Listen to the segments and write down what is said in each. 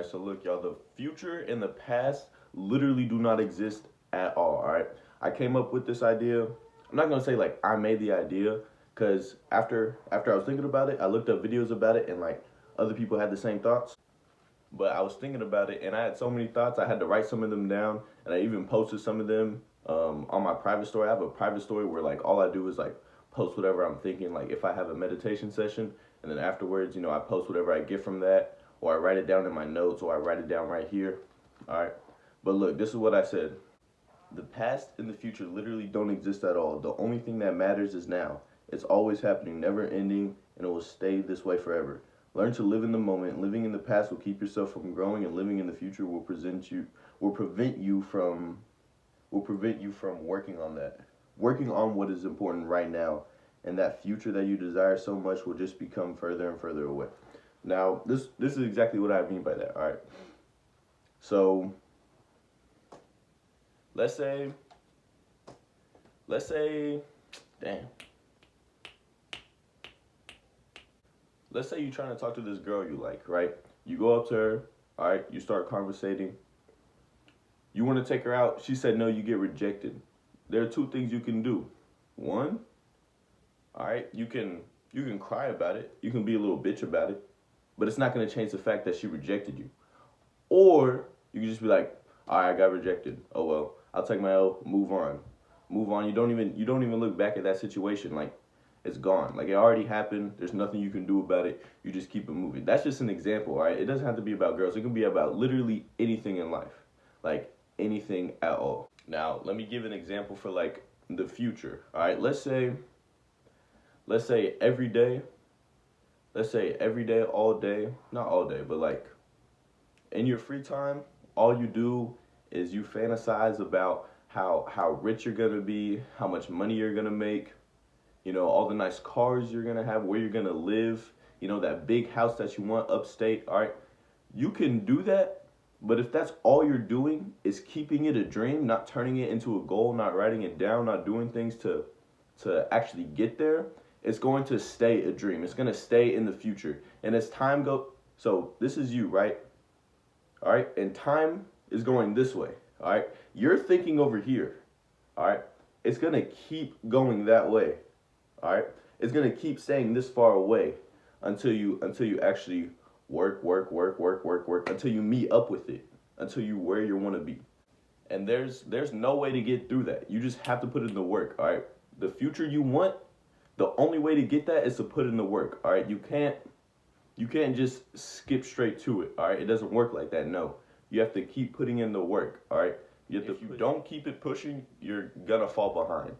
Alright, so look, y'all, the future and the past literally do not exist at all, alright? I came up with this idea. I'm not gonna say like I made the idea, because after I was thinking about it, I looked up videos about it and like other people had the same thoughts. But I was thinking about it and I had so many thoughts, I had to write some of them down, and I even posted some of them on my private story. I have a private story where like all I do is like post whatever I'm thinking, like if I have a meditation session, and then afterwards, I post whatever I get from that, or I write it down in my notes, or I write it down right here. All right. But look, this is what I said. The past and the future literally don't exist at all. The only thing that matters is now. It's always happening, never ending, and it will stay this way forever. Learn to live in the moment. Living in the past will keep yourself from growing, and living in the future will prevent you from working on that. Working on what is important right now, and that future that you desire so much will just become further and further away. Now, this is exactly what I mean by that. All right. So, let's say, damn. Let's say you're trying to talk to this girl you like, right? You go up to her, all right, you start conversating. You want to take her out. She said no, you get rejected. There are two things you can do. One, all right, you can cry about it. You can be a little bitch about it, but it's not going to change the fact that she rejected you. Or you can just be like, all right, I got rejected. Oh well, I'll take my L. Move on. Move on. You don't even look back at that situation. Like, it's gone. Like, it already happened. There's nothing you can do about it. You just keep it moving. That's just an example, right? It doesn't have to be about girls. It can be about literally anything in life. Like, anything at all. Now, let me give an example for, like, the future. All right? Let's say every day, all day, not all day, but, like, in your free time, all you do is you fantasize about how rich you're going to be, how much money you're going to make, all the nice cars you're going to have, where you're going to live, that big house that you want upstate, all right? You can do that, but if that's all you're doing is keeping it a dream, not turning it into a goal, not writing it down, not doing things to actually get there, it's going to stay a dream. It's going to stay in the future. And as time goes, so this is you, right? All right? And time is going this way, all right? You're thinking over here, all right? It's going to keep going that way. All right, it's gonna keep staying this far away until you actually work until you meet up with it, until you where you want to be. And there's no way to get through that. You just have to put in the work. All right, the future you want, the only way to get that is to put in the work. All right, you can't just skip straight to it. All right, it doesn't work like that. No, you have to keep putting in the work. All right, if you don't keep it pushing, you're gonna fall behind.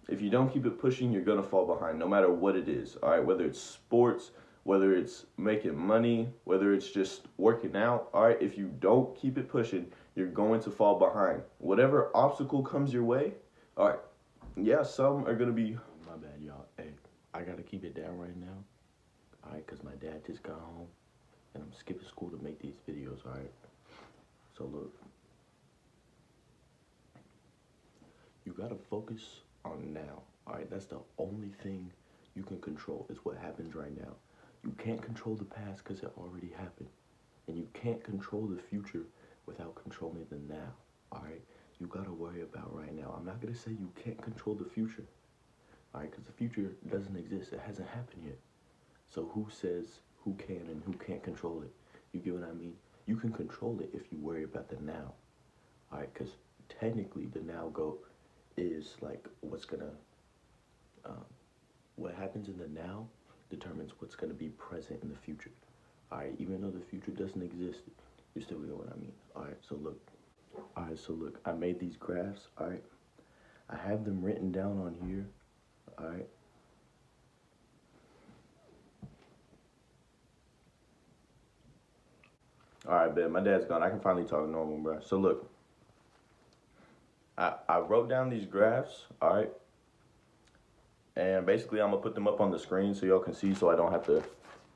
If you don't keep it pushing, you're going to fall behind, no matter what it is, all right? Whether it's sports, whether it's making money, whether it's just working out, all right? If you don't keep it pushing, you're going to fall behind. Whatever obstacle comes your way, all right, yeah, some are going to be... My bad, y'all. Hey, I got to keep it down right now, all right? Because my dad just got home, and I'm skipping school to make these videos, all right? So, look. You got to focus on now, all right? That's the only thing you can control is what happens right now. You can't control the past because it already happened, and you can't control the future without controlling the now, all right? You got to worry about right now. I'm not going to say you can't control the future, all right, because the future doesn't exist. It hasn't happened yet. So who says who can and who can't control it? You get what I mean? You can control it if you worry about the now, all right? Because technically the now is like what happens in the now determines what's gonna be present in the future. All right, even though the future doesn't exist, you still get what I mean. All right, so look, I made these graphs. All right, I have them written down on here. All right. All right, Ben, my dad's gone. I can finally talk normal, bro. So look, I wrote down these graphs, all right? And basically, I'm going to put them up on the screen so y'all can see, so I don't have to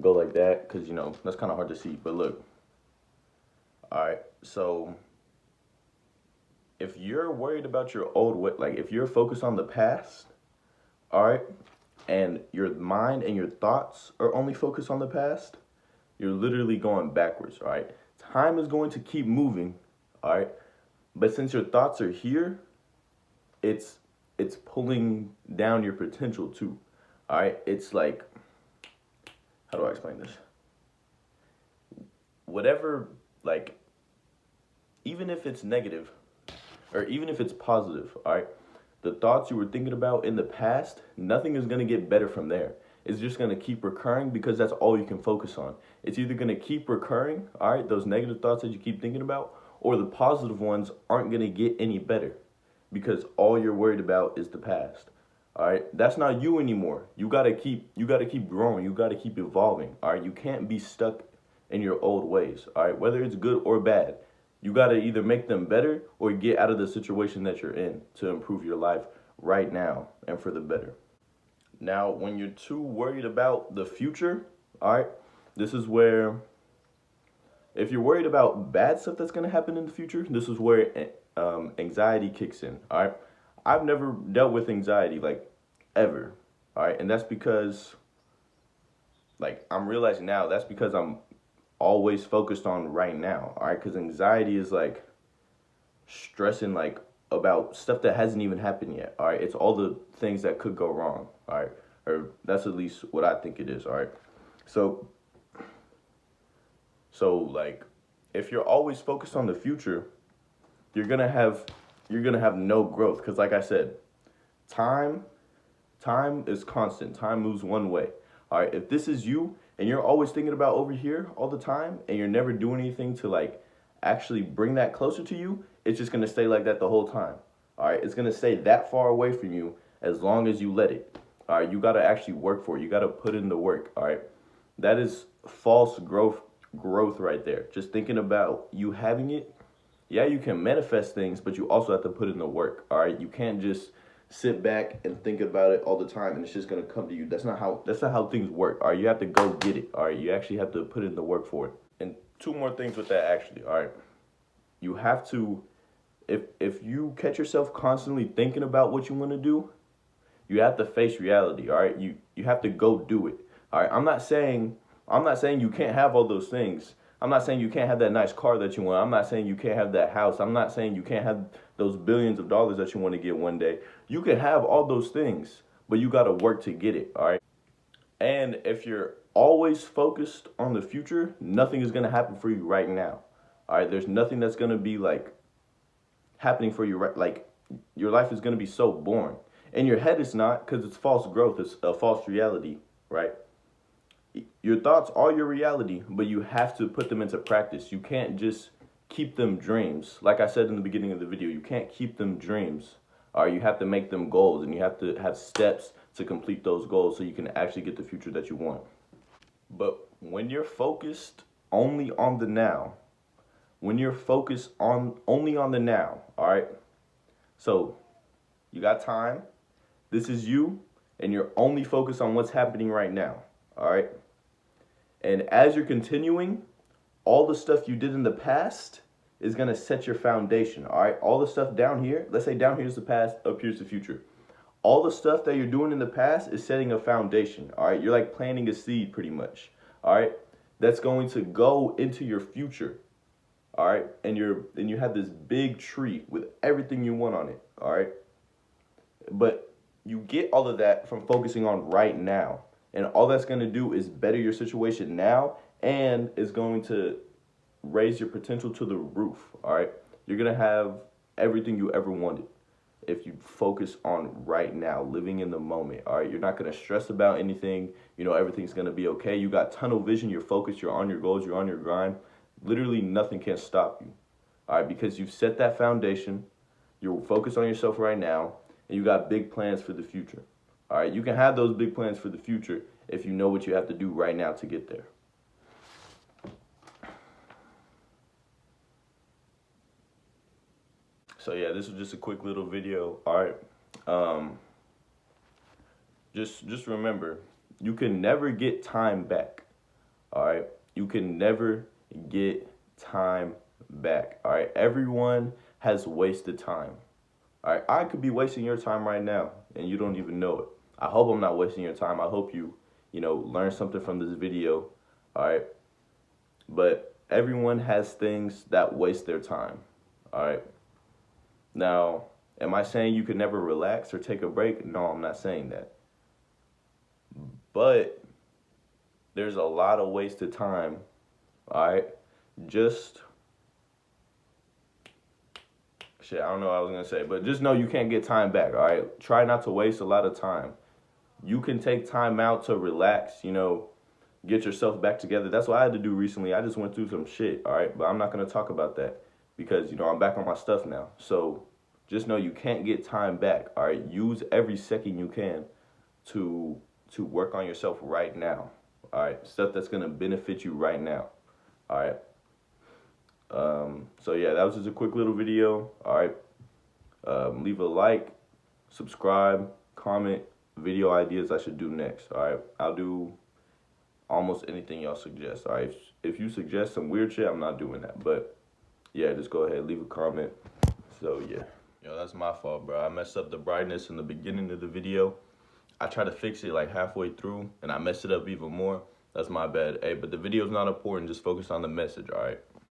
go like that, because, that's kind of hard to see. But look, all right, so if you're worried about your old way, like if you're focused on the past, all right, and your mind and your thoughts are only focused on the past, you're literally going backwards, all right? time is going to keep moving, all right? But since your thoughts are here, it's pulling down your potential too. All right? It's like, how do I explain this? Whatever, like, even if it's negative or even if it's positive, all right? The thoughts you were thinking about in the past, nothing is going to get better from there. It's just going to keep recurring because that's all you can focus on. It's either going to keep recurring, all right, those negative thoughts that you keep thinking about, or the positive ones aren't going to get any better because all you're worried about is the past. All right, that's not you anymore. You got to keep growing. You got to keep evolving. All right, you can't be stuck in your old ways. All right, whether it's good or bad, you got to either make them better or get out of the situation that you're in to improve your life right now and for the better. Now, when you're too worried about the future, all right, this is where, if you're worried about bad stuff that's going to happen in the future, this is where anxiety kicks in, all right? I've never dealt with anxiety, like, ever, all right? And that's because, like, I'm realizing now that's because I'm always focused on right now, all right? Because anxiety is, like, stressing, like, about stuff that hasn't even happened yet, all right? It's all the things that could go wrong, all right? Or that's at least what I think it is, all right? So like, if you're always focused on the future, you're gonna have no growth. Because like I said, time is constant. Time moves one way. All right. If this is you and you're always thinking about over here all the time and you're never doing anything to like actually bring that closer to you, it's just gonna stay like that the whole time. All right. It's gonna stay that far away from you as long as you let it. All right. You gotta actually work for it. You gotta put in the work. All right. That is false growth right there. Just thinking about you having it. Yeah, you can manifest things, but you also have to put in the work. All right, you can't just sit back and think about it all the time and it's just gonna come to you. That's not how things work. All right, you have to go get it. All right, you actually have to put in the work for it. And two more things with that actually. All right, you have to, if you catch yourself constantly thinking about what you want to do, you have to face reality. All right, you have to go do it. All right, I'm not saying you can't have all those things. I'm not saying you can't have that nice car that you want. I'm not saying you can't have that house. I'm not saying you can't have those billions of dollars that you want to get one day. You can have all those things, but you got to work to get it, all right? And if you're always focused on the future, nothing is going to happen for you right now, all right? There's nothing that's going to be, like, happening for you, right? Like, your life is going to be so boring. In your head, it's not, because it's false growth. It's a false reality, right? Your thoughts are your reality, but you have to put them into practice. You can't just keep them dreams. Like I said in the beginning of the video, you can't keep them dreams. Or you have to make them goals, and you have to have steps to complete those goals so you can actually get the future that you want. But when you're focused only on the now, only on the now, all right? So you got time. This is you, and you're only focused on what's happening right now, all right? And as you're continuing, all the stuff you did in the past is going to set your foundation, all right? All the stuff down here, let's say down here's the past, up here's the future. All the stuff that you're doing in the past is setting a foundation, all right? You're like planting a seed pretty much, all right? That's going to go into your future, all right? And you have this big tree with everything you want on it, all right? But you get all of that from focusing on right now. And all that's going to do is better your situation now and is going to raise your potential to the roof, all right? You're going to have everything you ever wanted if you focus on right now, living in the moment, all right? You're not going to stress about anything. You know, everything's going to be okay. You got tunnel vision. You're focused. You're on your goals. You're on your grind. Literally nothing can stop you, all right? Because you've set that foundation. You're focused on yourself right now, and you got big plans for the future. All right, you can have those big plans for the future if you know what you have to do right now to get there. So yeah, this was just a quick little video. All right, just remember, you can never get time back. All right, you can never get time back. All right, everyone has wasted time. All right, I could be wasting your time right now, and you don't even know it. I hope I'm not wasting your time. I hope you learn something from this video, all right? But everyone has things that waste their time. All right. Now, am I saying you could never relax or take a break? No, I'm not saying that. But there's a lot of wasted time. All right. Just shit, I don't know what I was gonna say, but just know you can't get time back. All right. Try not to waste a lot of time. You can take time out to relax, get yourself back together. That's what I had to do recently. I just went through some shit, all right? But I'm not going to talk about that because, I'm back on my stuff now. So just know you can't get time back, all right? Use every second you can to work on yourself right now, all right? Stuff that's going to benefit you right now, all right? So, yeah, that was just a quick little video, all right? Leave a like, subscribe, comment, video ideas I should do next, all right? I'll do almost anything y'all suggest, all right? If you suggest some weird shit, I'm not doing that. But, yeah, just go ahead, leave a comment. So, yeah. Yo, that's my fault, bro. I messed up the brightness in the beginning of the video. I tried to fix it, like, halfway through, and I messed it up even more. That's my bad. Hey, but the video's not important. Just focus on the message, all right?